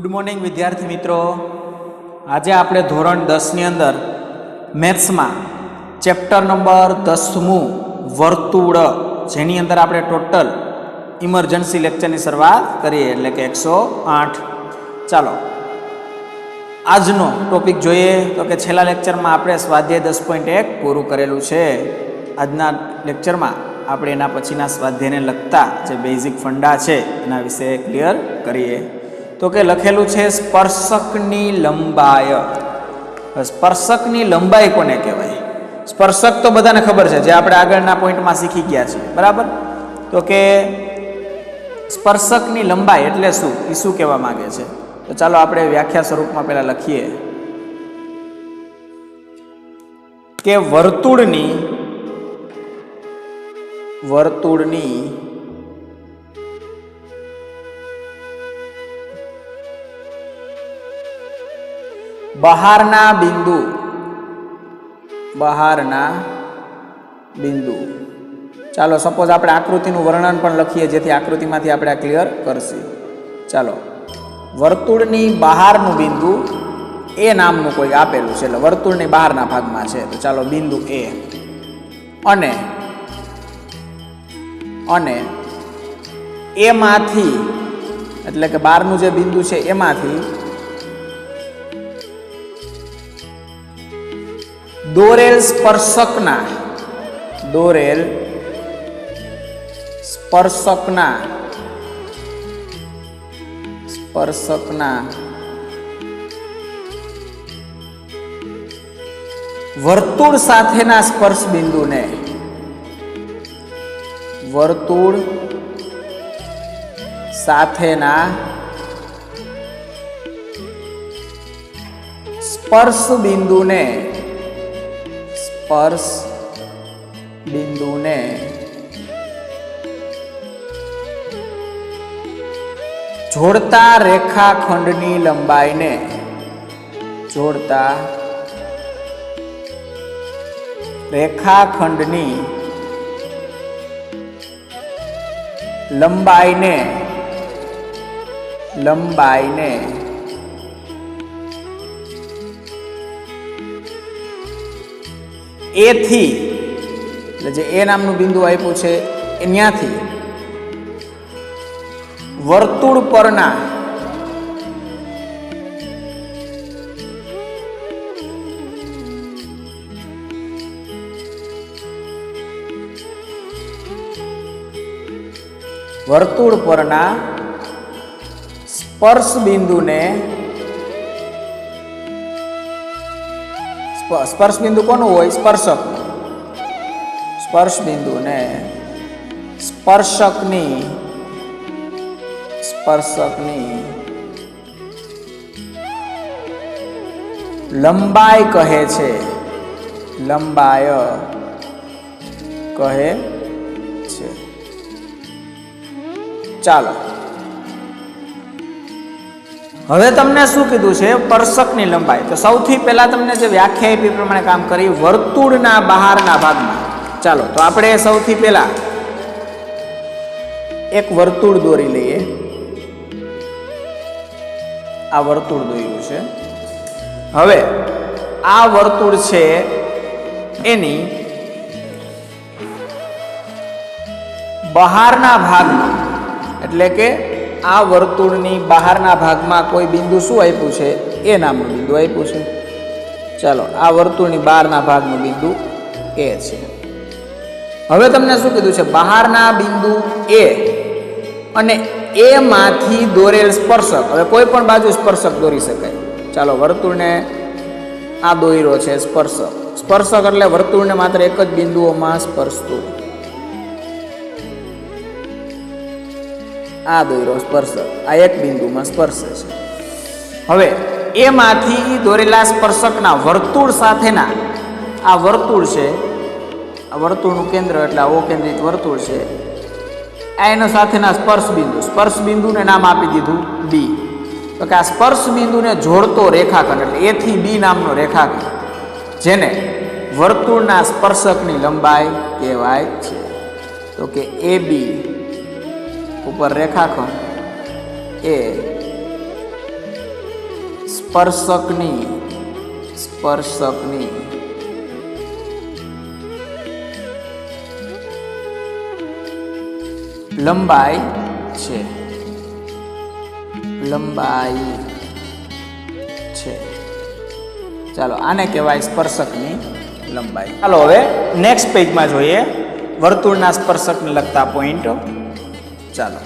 Good morning विद्यार्थी मित्रों। आज आप धोरण 10 अंदर मैथ्स में चैप्टर नंबर 10 वर्तुळ जेनी अंदर आप टोटल इमरजन्सी लेक्चर की शुरुआत करिए एटले के 108। चलो आजनो टॉपिक जोईए तो कि छेल्ला लेक्चर में आप स्वाध्याय 10.1 पूरुं करेलू है। आजना लेक्चर में आप एना पछीना स्वाध्याय ने लगता जे बेसिक फंडा है एना विषय क्लियर करिए। तो के लखेलू है स्पर्शकनी लंबाई। स्पर्शकनी लंबाई कोने कहेवाय? स्पर्शक तो बधाने खबर है, जे आपणे आगळना पॉइंट में शीखी गया छे, बराबर। तो के स्पर्शकनी लंबाई एटले शुं, ई शुं कहेवा मांगे छे? तो चालो आपणे व्याख्या स्वरूप में पहला लखीए के वर्तुळनी बहारना बिंदु। चलो सपोज आप आकृति वर्णन पण लखीए जेथी आकृति में आप क्लियर करशी। चलो वर्तुळनी बहारनु बिंदु ए नामनु कोई आपेलू छे, એટલે વર્તુળની બહારના ભાગમાં છે। તો ચાલો બિંદુ એ અને એ માંથી એટલે કે બહારનું જે બિંદુ છે એમાંથી દોરેલ સ્પર્શકના વર્તુળ સાથેના સ્પર્શ બિંદુને સ્પર્શ બિંદુને જોડતા રેખાખંડની લંબાઈને લંબાઈને ए थी એટલે જે એ નામનું બિંદુ આપ્યું છે એન્યાથી વર્તુળ પરના સ્પર્શ બિંદુને स्पर्श बिंदु कोनु होय? स्पर्शक। स्पर्श बिंदु ने स्पर्शकनी लंबाई कहे छे, लंबाई कहे छे। चालो હવે તમને શું કીધું છે? સ્પર્શકની લંબાઈ। તો સૌથી પહેલા તમને જે વ્યાખ્યા આપી પ્રમાણે કામ કરી, વર્તુળના બહારના ભાગમાં। ચાલો તો આપણે સૌથી પહેલા એક વર્તુળ દોરી લઈએ। આ વર્તુળ દોર્યું છે। હવે આ વર્તુળ છે એની બહારના ભાગમાં એટલે કે आ वर्तुळनी बहारना भागमां कोई बिंदु शुं आप्युं छे? ए नामनुं बिंदु आप्युं छे। चलो आ वर्तुळनी बहारना भागनुं बिंदु ए छे। हवे तमने शुं कीधुं छे? बहारना बिंदु ए अने ए मांथी दोरेल स्पर्शक। हवे कोई पण बाजु स्पर्शक दोरी शकाय। चालो वर्तुळने आ दोर्यो छे स्पर्शक। स्पर्शक एटले वर्तुळने मात्र एक ज बिंदुओमां स्पर्शतुं। आ दोर्यो स्पर्शक, आ एक बिंदु में स्पर्शे छे। हवे ए मांथी दोरेला स्पर्शकना वर्तुळ साथेना आ वर्तुळ छे, आ वर्तुळनुं केंद्र એટલે ओ केंद्रित वर्तुळ छे। आ एना साथेना स्पर्श बिंदुने नाम आपी दीधुं बी। तो के आ स्पर्श बिंदुने जोड़तो रेखाखंड એટલે ए थी बी नामनो रेखाखंड जेने वर्तुळना स्पर्शकनी लंबाई कहेवाय छे। तो के ए बी ऊपर रेखाखंड ए સ્પર્શકની લંબાઈ છે ચાલો આને કહેવાય સ્પર્શકની લંબાઈ। ચાલો હવે નેક્સ્ટ પેજમાં જોઈએ વર્તુળના સ્પર્શકને લગતા પોઈન્ટ। ચાલો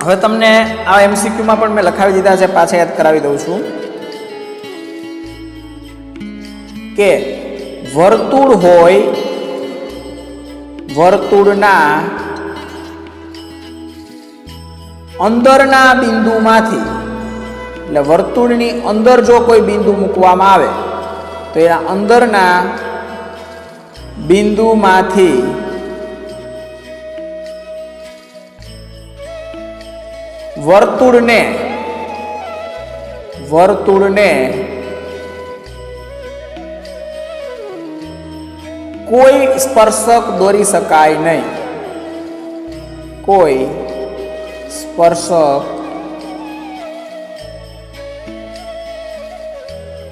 હવે તમને આ એમસીક્યુમાં પણ મેં લખાવી દીધા છે, પાછા યાદ કરાવી દઉં છું કે વર્તુળ હોય, વર્તુળના અંદરના બિંદુમાંથી, એટલે વર્તુળની અંદર જો કોઈ બિંદુ મૂકવામાં આવે તો એના અંદરના બિંદુમાંથી વર્તુળને કોઈ સ્પર્શક દોરી શકાય નહીં, કોઈ સ્પર્શક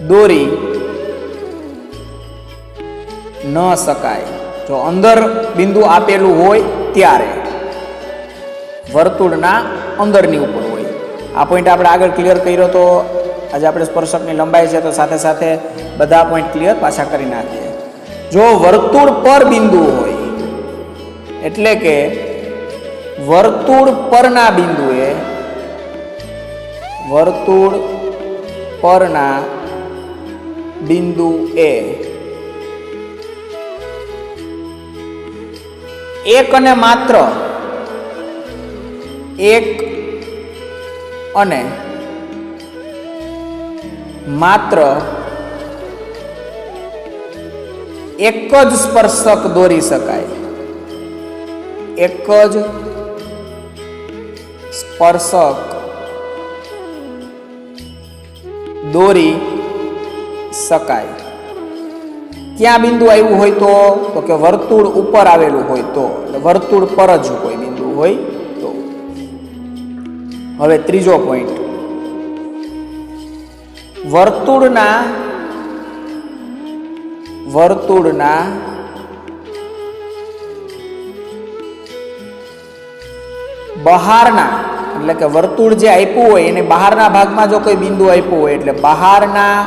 દોરી ન શકાય। જો અંદર બિંદુ આપેલું હોય ત્યારે વર્તુળના અંદરની ઉપર હોય। આ પોઈન્ટ આપણે આગળ ક્લિયર કર્યો તો આજે આપણે સ્પર્શકની લંબાઈ છે તો સાથે સાથે બધા પોઈન્ટ ક્લિયર પાછા કરી નાખીએ। જો વર્તુળ પર બિંદુ હોય એટલે કે વર્તુળ પરના બિંદુએ, વર્તુળ પરના બિંદુએ એક અને માત્ર એક જ સ્પર્શક દોરી શકાય, એક જ સ્પર્શક દોરી શકાય। ક્યાં બિંદુ આવ્યું હોય તો કે વર્તુળ ઉપર આવેલું હોય તો, વર્તુળ પર જ કોઈ બિંદુ હોય તો। હવે ત્રીજો પોઈન્ટ, વર્તુળના બહારના, એટલે કે વર્તુળ જે આપ્યું હોય એને બહારના ભાગમાં જો કોઈ બિંદુ આપ્યું હોય એટલે બહારના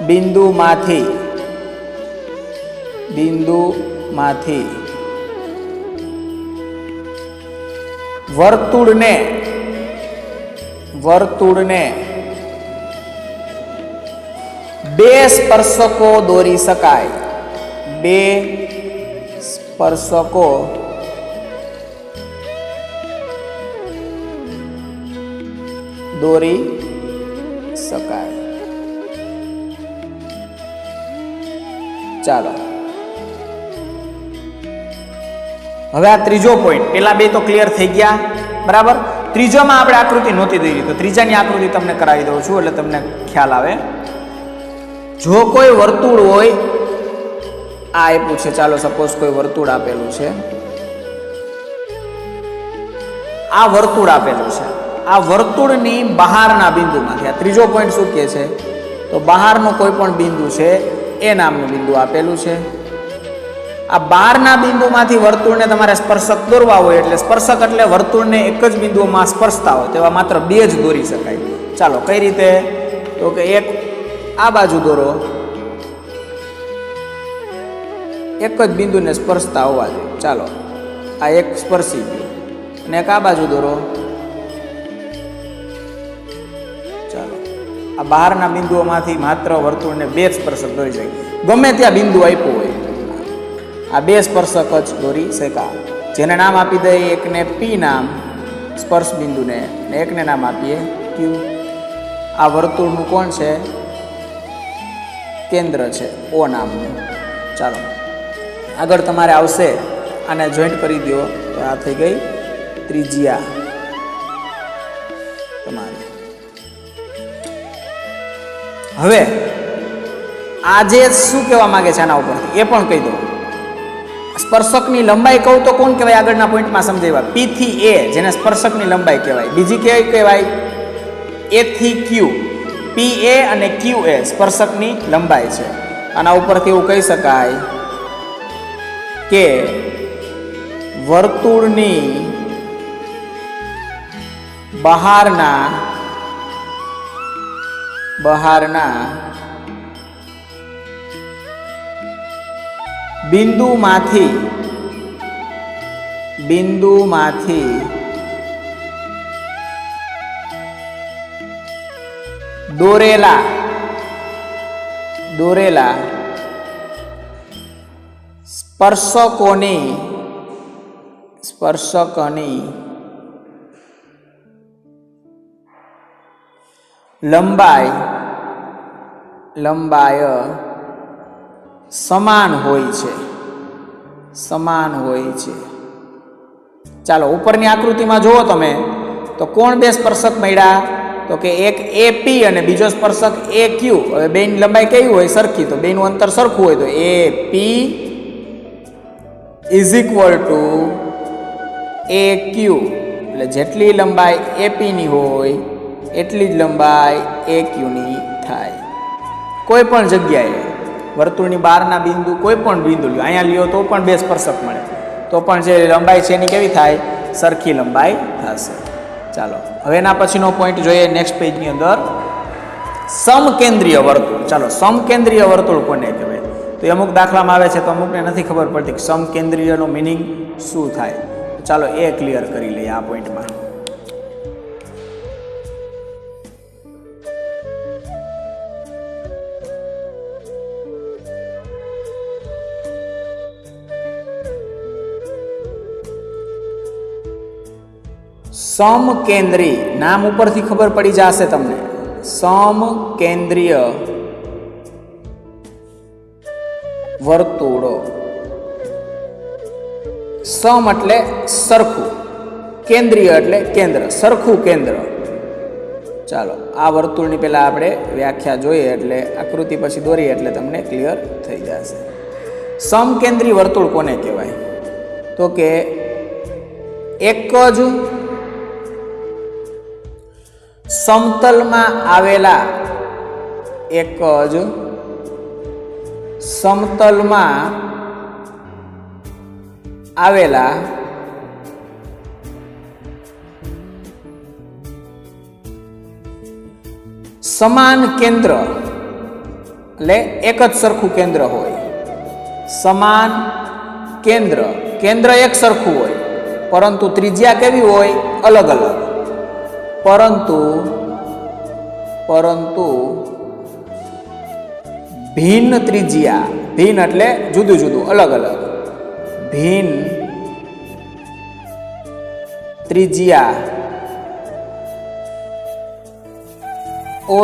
બિંદુમાંથી વર્તુળને બે સ્પર્શકો દોરી શકાય, બે સ્પર્શકો દોરી શકાય। ચાલો હવે આ ત્રીજો પોઈન્ટ, પેલા બે તો ક્લિયર થઈ ગયા બરાબર। ત્રીજામાં આપણે આકૃતિ નહોતી દઈ તો ત્રીજાની આકૃતિ તમને કરાવી દઉં છું એટલે તમને ખ્યાલ આવે। જો કોઈ વર્તુળ હોય, આ આપ્યું છે, ચાલો સપોઝ કોઈ વર્તુળ આપેલું છે, આ વર્તુળ આપેલું છે, આ વર્તુળની બહારના બિંદુમાંથી, આ ત્રીજો પોઈન્ટ શું કહે છે તો બહારનું કોઈ પણ બિંદુ છે એ નામનું બિંદુ આપેલું છે। આ બહારના બિંદુમાંથી વર્તુળને તમારે સ્પર્શક દોરવા હોય એટલે સ્પર્શક એટલે વર્તુળને એક જ બિંદુમાં સ્પર્શતા હોય તેવા માત્ર બે જ દોરી શકાય। ચાલો કઈ રીતે તો કે એક આ બાજુ દોરો, એક જ બિંદુને સ્પર્શતા હોવા જોઈએ। ચાલો આ એક સ્પર્શી ગયું અને એક આ બાજુ દોરો, ચાલો આ બહારના બિંદુઓમાંથી માત્ર વર્તુળને બે સ્પર્શક દોરી શકે, ગમે ત્યાં બિંદુ આપ્યું હોય આ બે સ્પર્શક જ દોરી શકાય। જેને નામ આપી દઈએ, એકને પી નામ સ્પર્શ બિંદુને, એકને નામ આપીએ ક્યુ। આ વર્તુળનું કોણ છે કેન્દ્ર છે ઓ નામનું। ચાલો આગળ તમારે આવશે, આને જોઈન્ટ કરી દો તો આ થઈ ગઈ ત્રિજ્યા તમારી। હવે આ જે શું કહેવા માંગે છે આના ઉપરથી એ પણ કહી દો। સ્પર્શકની લંબાઈ કહું તો કોણ કહેવાય? આગળના પોઈન્ટમાં સમજાવ્યા. પી થી એ જેને સ્પર્શકની લંબાઈ કહેવાય. બીજી કેવી કહેવાય? એ થી ક્યુ. પી એ અને ક્યુ એ સ્પર્શકની લંબાઈ છે. આના ઉપરથી એવું કહી શકાય કે વર્તુળની બહારના બિંદુમાંથી દોરેલા સ્પર્શકોની લંબાઈ સમાન હોય છે. ચાલો ઉપરની આકૃતિમાં જુઓ તમે તો કોણ બે સ્પર્શક મળ્યા? તો કે એક એ પી અને બીજો સ્પર્શક એ ક્યુ. હવે બેની લંબાઈ કેવી હોય? સરખી. તો બેનું અંતર સરખું હોય તો એ પી ઇઝ ઇક્વલ ટુ એ ક્યુ. એટલે જેટલી લંબાઈ એપીની હોય એટલી જ લંબાઈ એ ક્યુની થાય. કોઈ પણ જગ્યાએ વર્તુળની બહારના બિંદુ કોઈ પણ બિંદુ લ્યો, અહીંયા લ્યો તો પણ બે સ્પર્શક મળે તો પણ જે લંબાઈ છે એની કેવી થાય? સરખી લંબાઈ થશે. ચાલો હવે એના પછીનો પોઈન્ટ જોઈએ નેક્સ્ટ પેજની અંદર. સમકેન્દ્રીય વર્તુળ. ચાલો સમકેન્દ્રીય વર્તુળ કોને કહેવાય? તો અમુક દાખલામાં આવે છે તો અમુકને નથી ખબર પડતી કે સમકેન્દ્રીયનો મિનિંગ શું થાય. ચાલો એ ક્લિયર કરી લઈએ આ પોઈન્ટમાં. સમકેન્દ્રી નામ ઉપરથી ખબર પડી જશે તમને. સમકેન્દ્રીય વર્તુળો. સમ એટલે સરખું, કેન્દ્રીય એટલે કેન્દ્ર, સરખું કેન્દ્ર. ચાલો આ વર્તુળની પહેલા આપણે વ્યાખ્યા જોઈએ એટલે આકૃતિ પછી દોરીએ એટલે તમને ક્લિયર થઈ જશે. સમકેન્દ્રી વર્તુળ કોને કહેવાય? તો કે એક જ સમતલમાં આવેલા સમાન કેન્દ્ર એટલે એક જ સરખું કેન્દ્ર હોય. સમાન કેન્દ્ર, કેન્દ્ર એક સરખું હોય પરંતુ ત્રિજ્યા કેવી હોય? અલગ અલગ. પરંતુ ભિન્ન ત્રિજ્યા, ભિન્ન એટલે જુદું જુદું, અલગ અલગ. ભિન્ન ત્રિજ્યા ઓ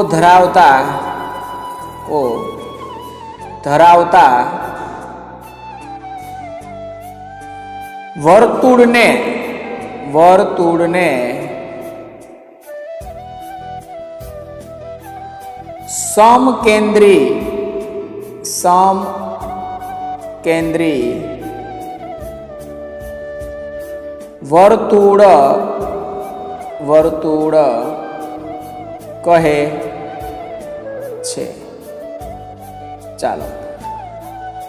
ધરાવતા વર્તુળને સમકેન્દ્રી વર્તુળ કહે છે. ચાલો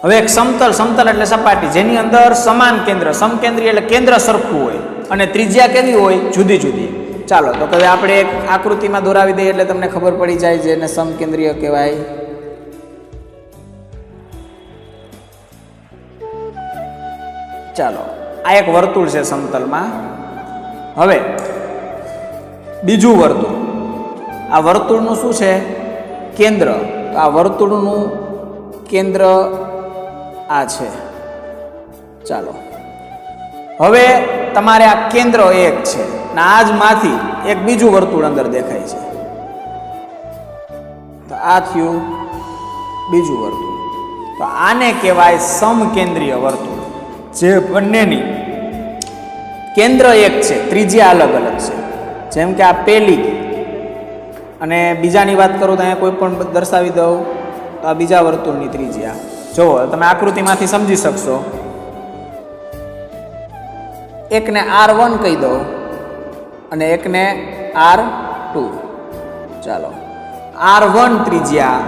હવે એક સમતલ એટલે સપાટી જેની અંદર સમાન કેન્દ્ર, સમકેન્દ્રી એટલે કેન્દ્ર સરખું હોય અને ત્રિજ્યા કેવી હોય? જુદી જુદી. ચાલો તો હવે આપણે એક આકૃતિમાં દોરાવી દઈએ એટલે તમને ખબર પડી જાય જેને સમકેન્દ્રીય કહેવાય. ચાલો આ એક વર્તુળ છે સમતલમાં. હવે બીજું વર્તુળ. આ વર્તુળનું શું છે? કેન્દ્ર. તો આ વર્તુળનું કેન્દ્ર આ છે. ચાલો હવે તમારે આ કેન્દ્ર એક છે ને આજમાંથી એક બીજું વર્તુળ અંદર દેખાય છે. તો આ થયું બીજું વર્તુળ. તો આને કહેવાય સમકેન્દ્રીય વર્તુળ. જે બંનેની કેન્દ્ર એક છે, ત્રિજ્યા અલગ અલગ છે. જેમ કે આ પેલી અને બીજાની વાત કરું તો અહીંયા કોઈ પણ દર્શાવી દઉં તો આ બીજા વર્તુળની ત્રિજ્યા. જુઓ તમે આકૃતિમાંથી સમજી શકશો. એકને R1 કહી દો અને એકને R2. ચાલો, R1 ત્રિજ્યા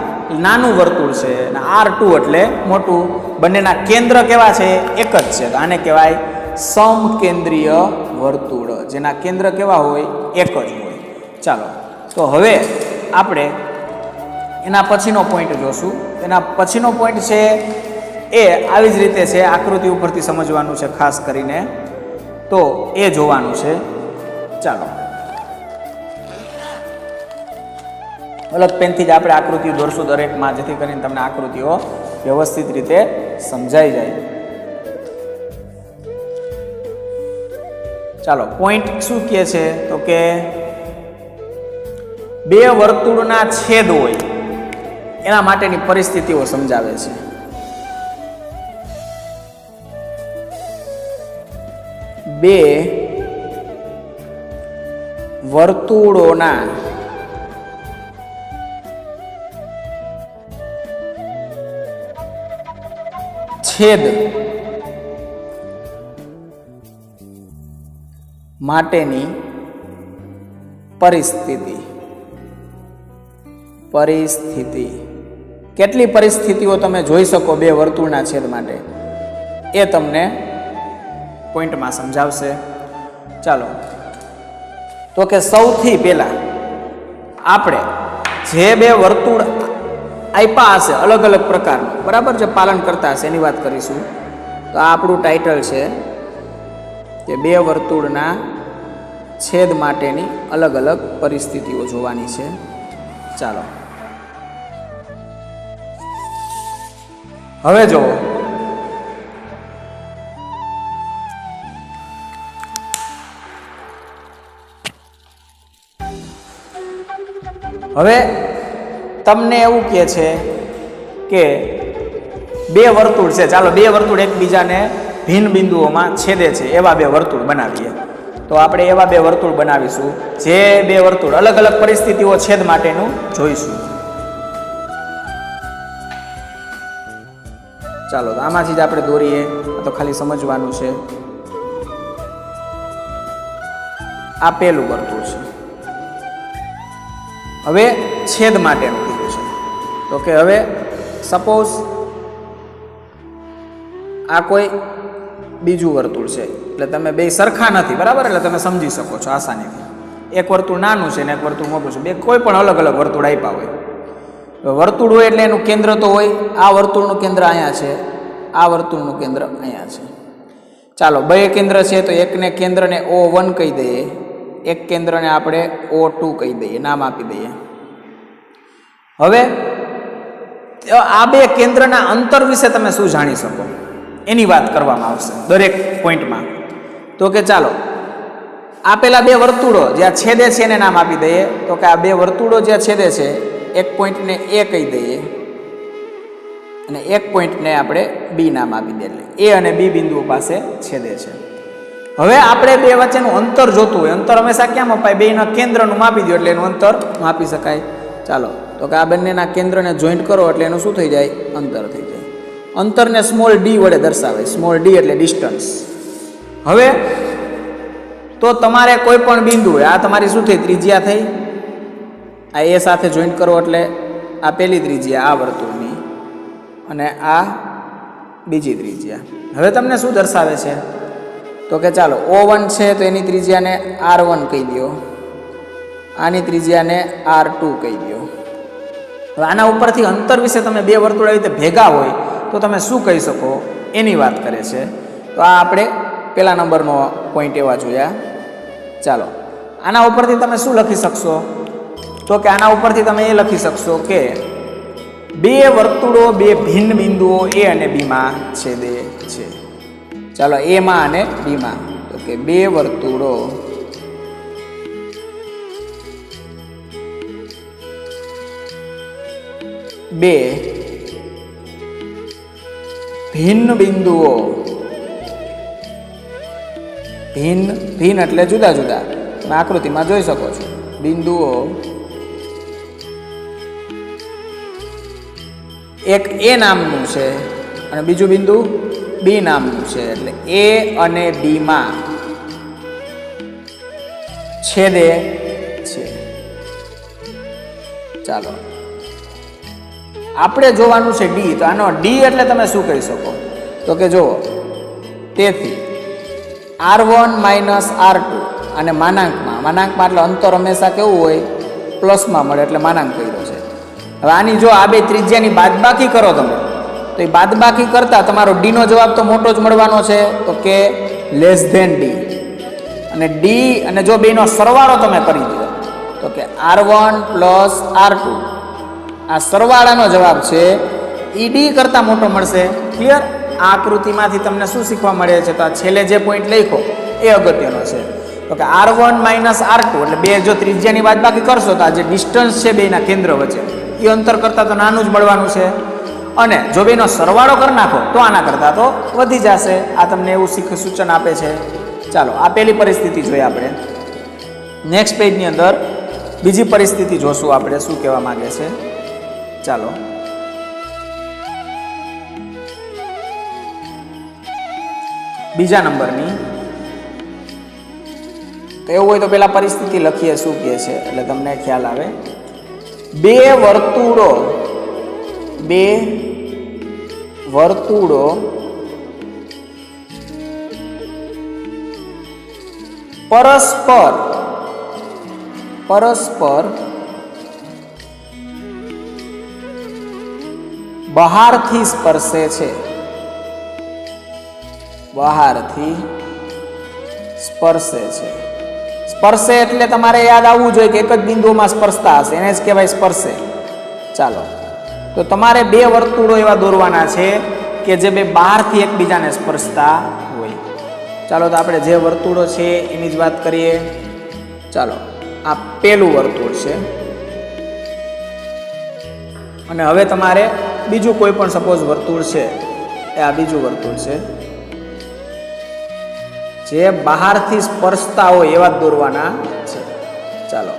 નાનું વર્તુળ છે અને R2 એટલે મોટું. બંનેના કેન્દ્ર કેવા છે? એક જ છે. તો આને કહેવાય સમકેન્દ્રીય વર્તુળ, જેના કેન્દ્ર કેવા હોય? એક જ હોય. ચાલો, તો હવે આપણે એના પછીનો પોઈન્ટ જોશું. એના પછીનો પોઈન્ટ છે એ આવી જ રીતે છે, આકૃતિ ઉપરથી સમજવાનું છે ખાસ કરીને, તો એ જોવાનું છે. ચાલો, અલગ પેનથી જ આપણે આકૃતિઓ દોરશું દરેકમાં, જેથી કરીને તમને આકૃતિઓ વ્યવસ્થિત રીતે સમજાઈ જાય. ચાલો, પોઈન્ટ શું કહે છે? તો કે બે વર્તુળના છેદ હોય એના માટેની પરિસ્થિતિઓ સમજાવે છે. બે વર્તુળોના છેદ માટેની પરિસ્થિતિ. કેટલી પરિસ્થિતિઓ તમે જોઈ શકો બે વર્તુળના છેદ માટે, એ તમને પોઈન્ટમાં સમજાવશે. ચાલો, તો કે સૌથી પહેલા આપણે જે બે વર્તુળ આપ્યા હશે અલગ અલગ પ્રકારનું, બરાબર, જે પાલન કરતા હશે એની વાત કરીશું. તો આ આપણું ટાઇટલ છે કે બે વર્તુળના છેદ માટેની અલગ અલગ પરિસ્થિતિઓ જોવાની છે. ચાલો, હવે જો હવે તમને એવું કહે છે કે બે વર્તુળ છે. ચાલો, બે વર્તુળ એકબીજાને ભિન્ન બિંદુઓમાં છેદે છે એવા બે વર્તુળ બનાવીએ. તો આપણે એવા બે વર્તુળ બનાવીશું જે બે વર્તુળ અલગ અલગ પરિસ્થિતિઓ છેદ માટેનું જોઈશું. ચાલો, તો આમાંથી જ આપણે દોરીએ, તો ખાલી સમજવાનું છે. આ પહેલું વર્તુળ છે. હવે છેદ માટેનું કીધું છે. તો કે હવે સપોઝ આ કોઈ બીજું વર્તુળ છે, એટલે તમે બે સરખા નથી, બરાબર, એટલે તમે સમજી શકો છો આસાનીથી. એક વર્તુળ નાનું છે ને એક વર્તુળ મોટું છે. બે કોઈ પણ અલગ અલગ વર્તુળ આપ્યા હોય, વર્તુળ હોય એટલે એનું કેન્દ્ર તો હોય. આ વર્તુળનું કેન્દ્ર અહીંયા છે, આ વર્તુળનું કેન્દ્ર અહીંયા છે. ચાલો, બે કેન્દ્ર છે તો એકને કેન્દ્રને O1 કહી દઈએ, એક કેન્દ્રને આપણે O2 કહી દઈએ, નામ આપી દઈએ. હવે આ બે કેન્દ્રના અંતર વિશે તમે શું જાણી શકો એની વાત કરવામાં આવશે દરેક પોઈન્ટમાં. તો કે ચાલો, આ પેલા બે વર્તુળો જ્યાં છેદે છે એને નામ આપી દઈએ. તો કે આ બે વર્તુળો જ્યાં છેદે છે, એક પોઈન્ટને A કહી દઈએ અને એક પોઈન્ટને આપણે B નામ આપી દઈએ. એટલે A અને B બિંદુઓ પાસે છેદે છે. હવે આપણે બે વચ્ચેનું અંતર જોતું હોય. અંતર હંમેશા ક્યાં મપાય? બેના કેન્દ્રનું માપી દો એટલે એનું અંતર માપી શકાય. ચાલો, તો કે આ બંનેના કેન્દ્રને જોઈન્ટ કરો એટલે એનું શું થઈ જાય? અંતર થઈ જાય. અંતરને સ્મોલ d વડે દર્શાવે. સ્મોલ d એટલે ડિસ્ટન્સ. હવે તો તમારે કોઈ પણ બિંદુ, આ તમારી શું થઈ? ત્રિજ્યા થઈ. આ A સાથે જોઈન્ટ કરો એટલે આ પહેલી ત્રિજ્યા આ વર્તુળની અને આ બીજી ત્રિજ્યા. હવે તમને શું દર્શાવે છે? તો કે ચાલો, O1 છે તો એની ત્રિજ્યાને R1 કહી દો, આની ત્રિજ્યાને R2 કહી દો. હવે આના ઉપરથી અંતર વિશે તમે બે વર્તુળ આવી રીતે ભેગા હોય તો તમે શું કહી શકો એની વાત કરે છે. તો આ આપણે પહેલા નંબરનો પોઈન્ટ એવા જોયા. ચાલો, આના ઉપરથી તમે શું લખી શકશો? તો કે આના ઉપરથી તમે એ લખી શકશો કે બે વર્તુળો બે ભિન્ન બિંદુઓ A અને B માં છેદે છે. ચાલો, A માં અને B માં. તો કે બે વર્તુળો બે ભિન્ન બિંદુઓ, ભિન્ન એટલે જુદા જુદા, તમે આકૃતિમાં જોઈ શકો છો. બિંદુઓ એક A નામનું છે અને બીજું બિંદુ B નામનું છે. એટલે A અને B માં છેદે છે. ચાલો આપણે જોવાનું છે ડી. તો આનો ડી એટલે તમે શું કહી શકો? તો કે જુઓ, તેથી R1 માઇનસ R2 અને માનાંકમાં એટલે અંતર હંમેશા કેવું હોય? પ્લસમાં મળે એટલે માનાંક કર્યો છે. હવે આની જો આ બે ત્રિજ્યાની બાદબાકી કરો તમે, તો એ બાદબાકી કરતા તમારો ડી નો જવાબ તો મોટો જ મળવાનો છે, તો કે લેસ ધેન ડી. અને ડી અને જો બેનો સરવાળો તમે કરી દો તો કે R1 પ્લસ R2, આ સરવાળાનો જવાબ છે એ ડી કરતાં મોટો મળશે. ક્લિયર? આ આકૃતિમાંથી તમને શું શીખવા મળે છે? તો આ છેલ્લે જે પોઈન્ટ લખ્યો એ અગત્યનો છે. તો કે R1 માઇનસ R2 એટલે બે જો ત્રિજ્યાની બાદબાકી કરશો તો આ જે ડિસ્ટન્સ છે બેના કેન્દ્ર વચ્ચે એ અંતર કરતાં તો નાનું જ મળવાનું છે. અને જો બેનો સરવાળો કરી નાખો તો આના કરતાં તો વધી જશે. આ તમને એવું સૂચન આપે છે. ચાલો આ પહેલી પરિસ્થિતિ જોઈએ આપણે. નેક્સ્ટ પેજની અંદર બીજી પરિસ્થિતિ જોશું આપણે શું કહેવા માંગે છે. ચાલો બીજા નંબરની. તો એવું હોય તો પેલા પરિસ્થિતિ લખીએ શું કહે છે એટલે તમને ખ્યાલ આવે. બે વર્તુળો પરસ્પર બહારથી સ્પર્શે છે. સ્પર્શે એટલે તમારે યાદ આવવું જોઈએ કે એક જ બિંદુમાં સ્પર્શતા હશે, એને જ કહેવાય સ્પર્શે. ચાલો તો તમારે બે વર્તુળો એવા દોરવાના છે કે જે બે બહારથી એકબીજાને સ્પર્શતા હોય. ચાલો તો આપણે જે વર્તુળો છે એની જ વાત કરીએ. ચાલો આ પહેલું વર્તુળ છે અને હવે તમારે બીજું કોઈ પણ સપોઝ વર્તુળ છે, એ આ બીજું વર્તુળ છે જે બહારથી સ્પર્શતા હોય એવા જ દોરવાના છે. ચાલો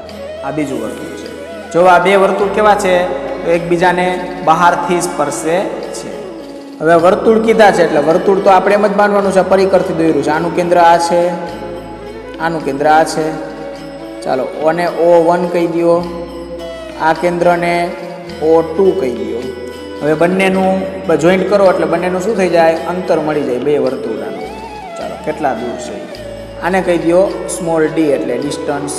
આ બીજું વર્તુળ છે. જો આ બે વર્તુળ કેવા છે? તો એકબીજાને બહારથી સ્પર્શે છે. હવે વર્તુળ કીધા છે એટલે વર્તુળ તો આપણે એમ જ માનવાનું છે પરિકરથી દોર્યું છે. આનું કેન્દ્ર આ છે, આનું કેન્દ્ર આ છે. ચાલો ઓને O1 કહી દો, આ કેન્દ્રને O2 કહી દો. હવે બંનેનું જોઈન્ટ કરો એટલે બંનેનું શું થઈ જાય? અંતર મળી જાય બે વર્તુળાનું. ચાલો કેટલા દૂર છે આને કહી દો સ્મોલ ડી એટલે ડિસ્ટન્સ.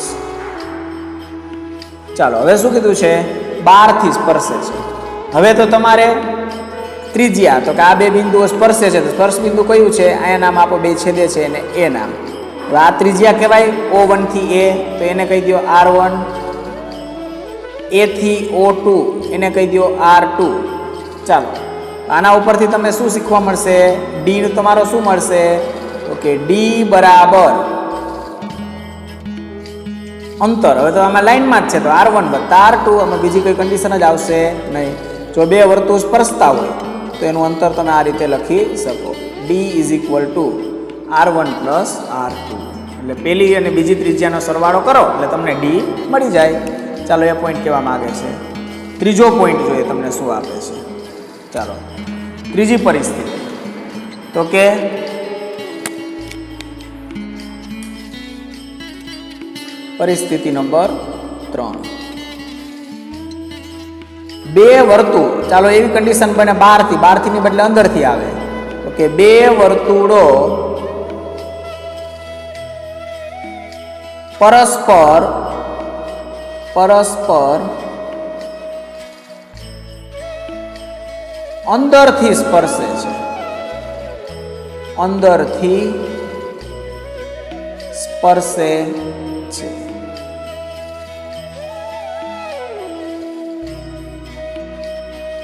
ચાલો હવે શું કીધું છે? બહારથી સ્પર્શે છે. હવે તો તમારે ત્રિજ્યા, તો કે આ બે બિંદુઓ સ્પર્શે છે તો સ્પર્શ બિંદુ કયું છે? અહીંયા નામ આપો, બે છેદે છે અને એ નામ. હવે આ ત્રિજ્યા કહેવાય O1 થી A, તો એને કહી દો R1. A થી O2 એને કહી દો R2. ચાલો આના ઉપરથી તમને શું શીખવા મળશે? ડી તમારો શું મળશે? તો કે ડી બરાબર અંતર. હવે તો આમાં લાઈનમાં જ છે તો R1 વત્તા R2, આમાં બીજી કોઈ કન્ડિશન જ આવશે નહીં. જો બે વર્તુળ સ્પર્શતા હોય તો એનું અંતર તમે આ રીતે લખી શકો, D = R1 + R2. એટલે પહેલી અને બીજી ત્રિજ્યાનો સરવાળો કરો એટલે તમને D મળી જાય. ચાલો એ પોઈન્ટ કહેવા માંગે છે. ત્રીજો પોઈન્ટ જોઈએ તમને શું આપે છે. ચાલો ત્રીજી પરિસ્થિતિ, તો કે પરિસ્થિતિ નંબર 3. બે વર્તુળ, ચાલો એવી કન્ડિશન બને બહારથી ની બદલે અંદરથી આવે. તો કે બે વર્તુળો પરસ્પર અંદરથી સ્પર્શે છે. અંદરથી સ્પર્શે છે.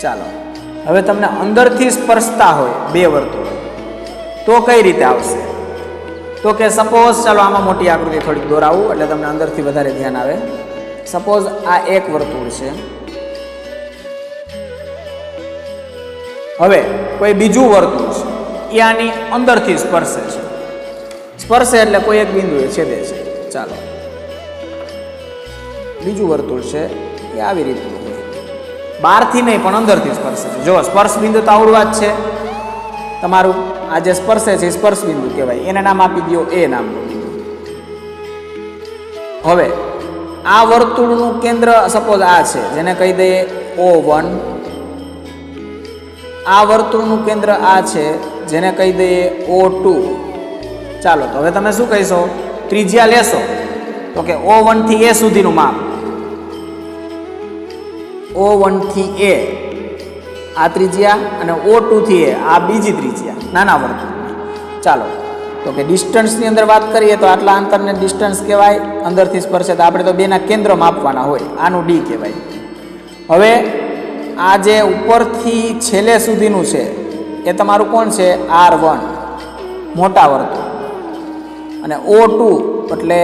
ચાલો હવે તમને અંદરથી સ્પર્શતા હોય બે વર્તુળો તો કઈ રીતે આવશે? તો કે સપોઝ, ચાલો આમાં મોટી આકૃતિ થોડીક દોરાવું એટલે તમને અંદરથી વધારે ધ્યાન આવે. સપોઝ આ એક વર્તુળ છે. હવે કોઈ બીજું વર્તુળ છે એ આની અંદરથી સ્પર્શે છે. સ્પર્શે એટલે કોઈ એક બિંદુએ છેદે છે. ચાલો બીજું વર્તુળ છે એ આવી રીતનું હોય, બહારથી નહીં પણ અંદરથી સ્પર્શે છે. જો સ્પર્શ બિંદુ તો આવડવા જ છે તમારું. આ જે સ્પર્શે છે સ્પર્શ બિંદુ કહેવાય. એને નામ આપી દો એ નામનું બિંદુ. હવે આ વર્તુળનું કેન્દ્ર સપોઝ આ છે, જેને કહી દઈએ O1. આ વર્તુળનું કેન્દ્ર આ છે, જેને કહી દઈએ O2. ચાલો તો હવે તમે શું કહીશો? ત્રિજ્યા લેશો તો કે O1 થી A સુધીનું માપ, O1 થી A આ ત્રિજ્યા, અને O2 થી A આ બીજી ત્રિજ્યા નાના વર્તુળની. ચાલો તો કે ડિસ્ટન્સની અંદર વાત કરીએ તો આટલા અંતરને ડિસ્ટન્સ કહેવાય. અંદરથી સ્પર્શે તો આપણે તો બેના કેન્દ્ર માપવાના હોય, આનું D કહેવાય. હવે આ જે ઉપરથી છેલ્લે સુધીનું છે એ તમારું કોણ છે? R1 મોટા વર્તુળ, અને O2 એટલે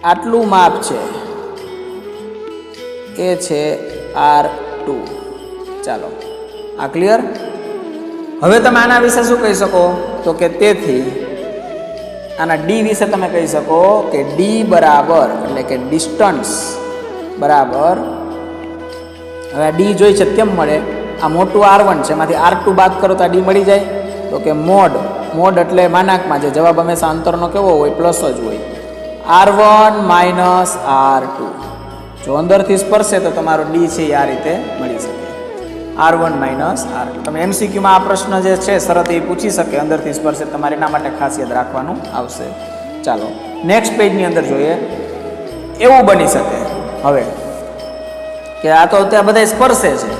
આટલું માપ છે એ છે R2. ચાલો આ ક્લિયર? હવે તમે આના વિશે શું કહી શકો? તો કે તેથી આના D વિશે તમે કહી શકો કે D બરાબર, એટલે કે ડિસ્ટન્સ બરાબર, હવે આ D જોઈ છે કેમ મળે? આ મોટું R1 છે, એમાંથી R2 બાદ કરો તો આ D મળી જાય. તો કે મોડ એટલે માનાંકમાં, જે જવાબ હંમેશા અંતરનો કેવો હોય? પ્લસ જ હોય. R1 minus R2. જો અંદરથી સ્પર્શે તો તમારો D છે એ આ રીતે મળી શકે, R1 માઇનસ R2. તમે MCQમાં આ પ્રશ્ન જે છે શરત એ પૂછી શકે, અંદરથી સ્પર્શે, તમારે એના માટે ખાસ યાદ રાખવાનું આવશે. ચાલો નેક્સ્ટ પેજની અંદર જોઈએ. એવું બની શકે હવે કે આ તો ત્યાં બધા સ્પર્શે છે,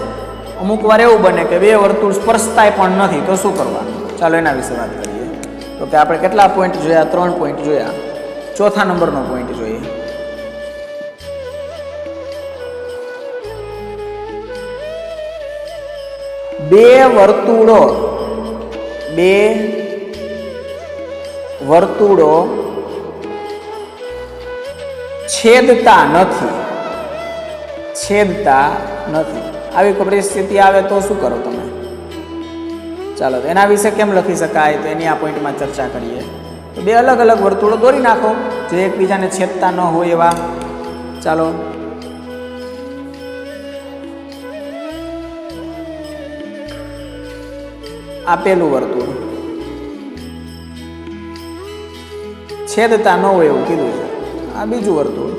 અમુક વાર એવું બને કે બે વર્તુળ સ્પર્શતાય પણ નથી, તો શું કરવાનું? ચાલો એના વિશે વાત કરીએ. તો કે આપણે કેટલા પોઈન્ટ જોયા? 3 પોઈન્ટ જોયા. ચોથા નંબરનો પોઈન્ટ જોઈએ. બે વર્તુળો છેદતા નથી. આવી કોઈ પરિસ્થિતિ આવે તો શું કરો તમે? ચાલો એના વિશે કેમ લખી શકાય તો એની આ પોઈન્ટમાં ચર્ચા કરીએ. તો બે અલગ અલગ વર્તુળો દોરી નાખો જે એકબીજાને છેદતા ન હોય એવા. ચાલો આ પેલું વર્તુળ છેદતા ન હોય એવું કીધું છે. આ બીજું વર્તુળ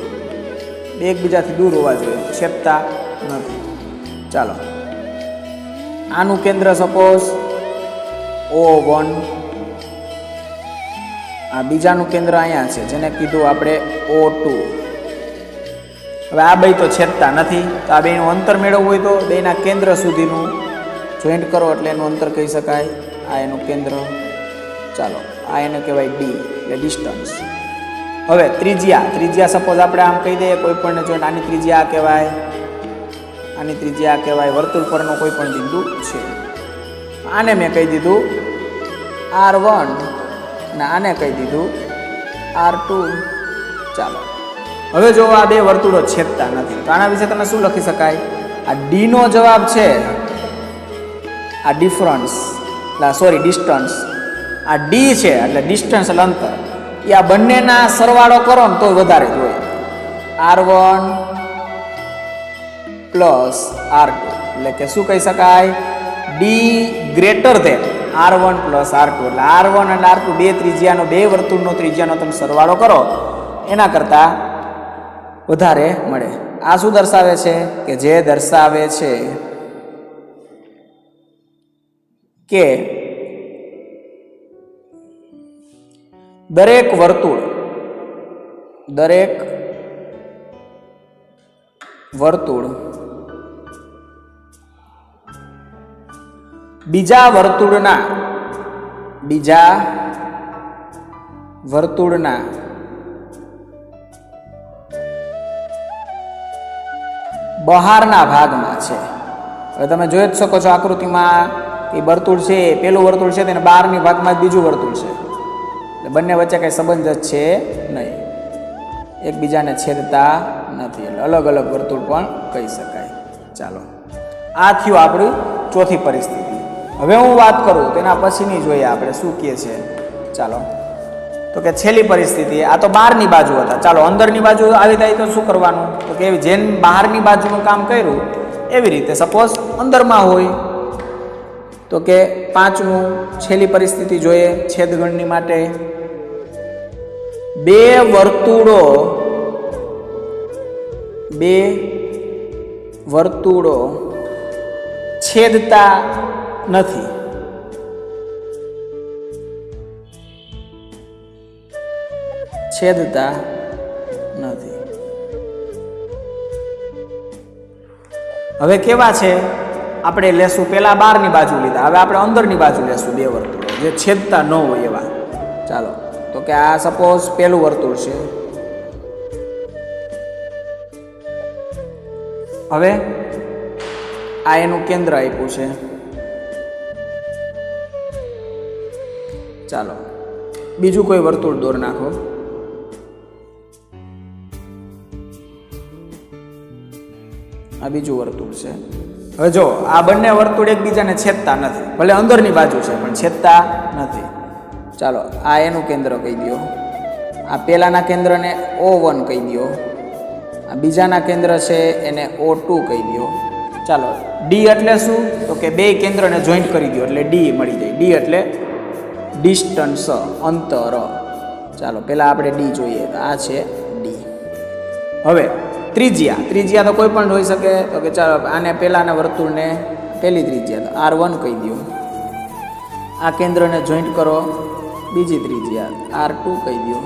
બે એકબીજાથી દૂર હોવા જોઈએ, છેદતા નથી. ચાલો આનું કેન્દ્ર સપોઝ O1, આ બીજાનું કેન્દ્ર અહીંયા છે જેને કીધું આપણે O2. હવે આ બે તો છેદતા નથી, તો આ બેનું અંતર મેળવવું હોય તો બેના કેન્દ્ર સુધીનું જોઈન્ટ કરો એટલે એનું અંતર કહી શકાય. આ એનું કેન્દ્ર. ચાલો આ એને કહેવાય D એટલે ડિસ્ટન્સ. હવે ત્રિજ્યા સપોઝ આપણે આમ કહી દઈએ કોઈ પણ જોઈન્ટ, આની ત્રિજ્યા કહેવાય, આની ત્રિજ્યા કહેવાય. વર્તુળ પરનો કોઈ પણ બિંદુ છે. આને મેં કહી દીધું R1 અને આને કહી દીધું R2. ચાલો હવે જો આ બે વર્તુળો છેદતા નથી તો આના વિશે તમે શું લખી શકાય? આ D નો જવાબ છે આ ડિફરન્સ, ડિસ્ટન્સ. આ D છે એટલે ડિસ્ટન્સ એટલે અંતર. એ આ બંનેના સરવાળો કરો ને તો વધારે જ હોય. R1 પ્લસ R2 એટલે કે શું કહી શકાય? D greater than R1 plus R2. એટલે R1 અને R2 બે ત્રિજ્યાનો, બે વર્તુળનો ત્રિજ્યાનો તમે સરવાળો કરો એના કરતાં વધારે મળે. આ શું દર્શાવે છે? કે જે દર્શાવે છે કે દરેક વર્તુળ બીજા વર્તુળના બહારના ભાગમાં છે. હવે તમે જોઈ જ શકો છો આકૃતિમાં કે વર્તુળ છે, પેલું વર્તુળ છે તેને બહારની ભાગમાં જ બીજું વર્તુળ છે, એટલે બંને વચ્ચે કઈ સંબંધ જ છે નહીં, એકબીજાને છેદતા નથી, એટલે અલગ અલગ વર્તુળ પણ કહી શકાય. ચાલો આ થયું આપણી ચોથી પરિસ્થિતિ. હવે હું વાત કરું તેના પછીની જોઈએ આપણે શું કહે છે. ચાલો તો કે છેલ્લી પરિસ્થિતિ, આ તો બહારની બાજુ હતા. ચાલો અંદરની બાજુ આવી થાય તો શું કરવાનું? તો કે જેમ બહારની બાજુનું કામ કર્યું એવી રીતે સપોઝ અંદરમાં હોય તો કે પાંચમું છેલ્લી પરિસ્થિતિ જોઈએ છેદગણની માટે. બે વર્તુળો છેદતા નથી. હવે કેવા છે આપણે લેશું, પેલા બહારની બાજુ લીધા, હવે આપણે અંદરની બાજુ લેશું બે વર્તુળો જે છેદતા ન હોય એવા. ચાલો, તો કે આ સપોઝ પેલું વર્તુળ છે. હવે આ એનું કેન્દ્ર આપ્યું છે. ચાલો બીજું કોઈ વર્તુળ દોર નાખો. આ બીજું વર્તુળ છે. હવે જો આ બંને વર્તુળ એકબીજાને છેદતા નથી, ભલે અંદરની બાજુ છે પણ છેદતા નથી. ચાલો આ એનું કેન્દ્ર કહી દો, આ પહેલાના કેન્દ્રને O1 કહી દો, આ બીજાના કેન્દ્ર છે એને O2 કહી દો. ચાલો ડી એટલે શું, તો કે બે કેન્દ્રને જોઈન્ટ કરી દો એટલે ડી મળી જાય. ડી એટલે ડિસ્ટન્સ, અંતર. ચાલો પહેલા આપણે ડી જોઈએ, તો આ છે ડી. હવે ત્રિજ્યા તો કોઈ પણ હોઈ શકે, તો કે ચાલો આને પહેલાના વર્તુળને પહેલી ત્રિજ્યા તો R1 કહી દો. આ કેન્દ્રને જોઈન્ટ કરો, બીજી ત્રિજ્યા R2 કહી દો.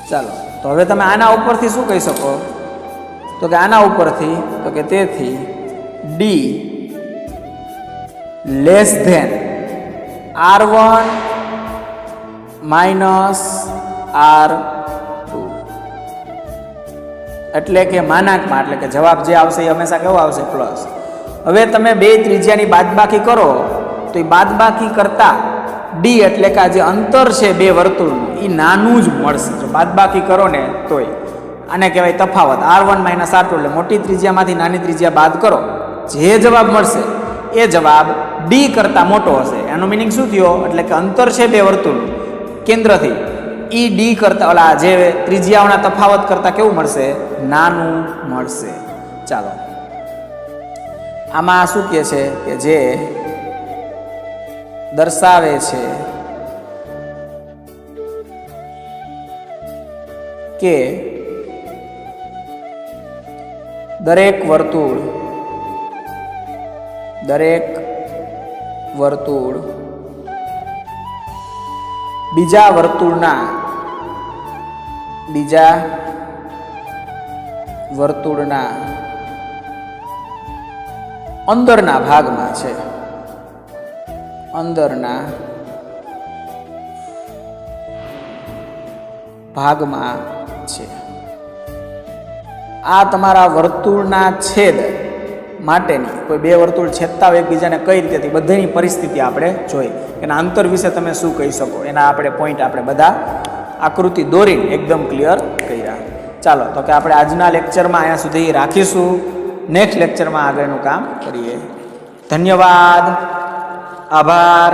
ચાલો તો હવે તમે આના ઉપરથી શું કહી શકો, તો કે આના ઉપરથી, તો કે તેથી D less than R1 minus R2, એટલે કે માનાંકમાં, એટલે કે જવાબ જે આવશે એ હંમેશા કેવો આવશે, પ્લસ. હવે તમે બે ત્રિજ્યાની બાદબાકી કરો તો એ બાદબાકી કરતા ડી એટલે કે આ જે અંતર છે બે વર્તુળનું એ નાનું જ મળશે. જો બાદબાકી કરો ને તોય આને કહેવાય તફાવત. R1 માઇનસ R2 એટલે મોટી ત્રિજ્યામાંથી નાની ત્રિજ્યા બાદ કરો, જે જવાબ મળશે એ જવાબ ડી કરતાં મોટો હશે. એનો મિનિંગ શું થયો, એટલે કે અંતર છે બે વર્તુળનું કેન્દ્રથી એ ડી કરતાં, ઓલા જે ત્રિજ્યાઓના તફાવત કરતાં કેવું મળશે, નાનું મળશે. ચાલો આમાં શું કહે છે કે જે દર્શાવે છે કે દરેક વર્તુળ બીજા વર્તુળના અંદરના ભાગમાં છે. આ તમારા વર્તુળના છેદ માટેની, કોઈ બે વર્તુળ છેદતા હોય એકબીજાને કઈ રીતે, બધાની પરિસ્થિતિ આપણે જોઈ. એના અંતર વિશે તમે શું કહી શકો, એના આપણે પોઈન્ટ આપણે બધા આકૃતિ દોરીને એકદમ ક્લિયર કર્યા. ચાલો તો કે આપણે આજના લેક્ચરમાં અહીંયા સુધી રાખીશું. નેક્સ્ટ લેક્ચરમાં આગળનું કામ કરીએ. ધન્યવાદ, આભાર.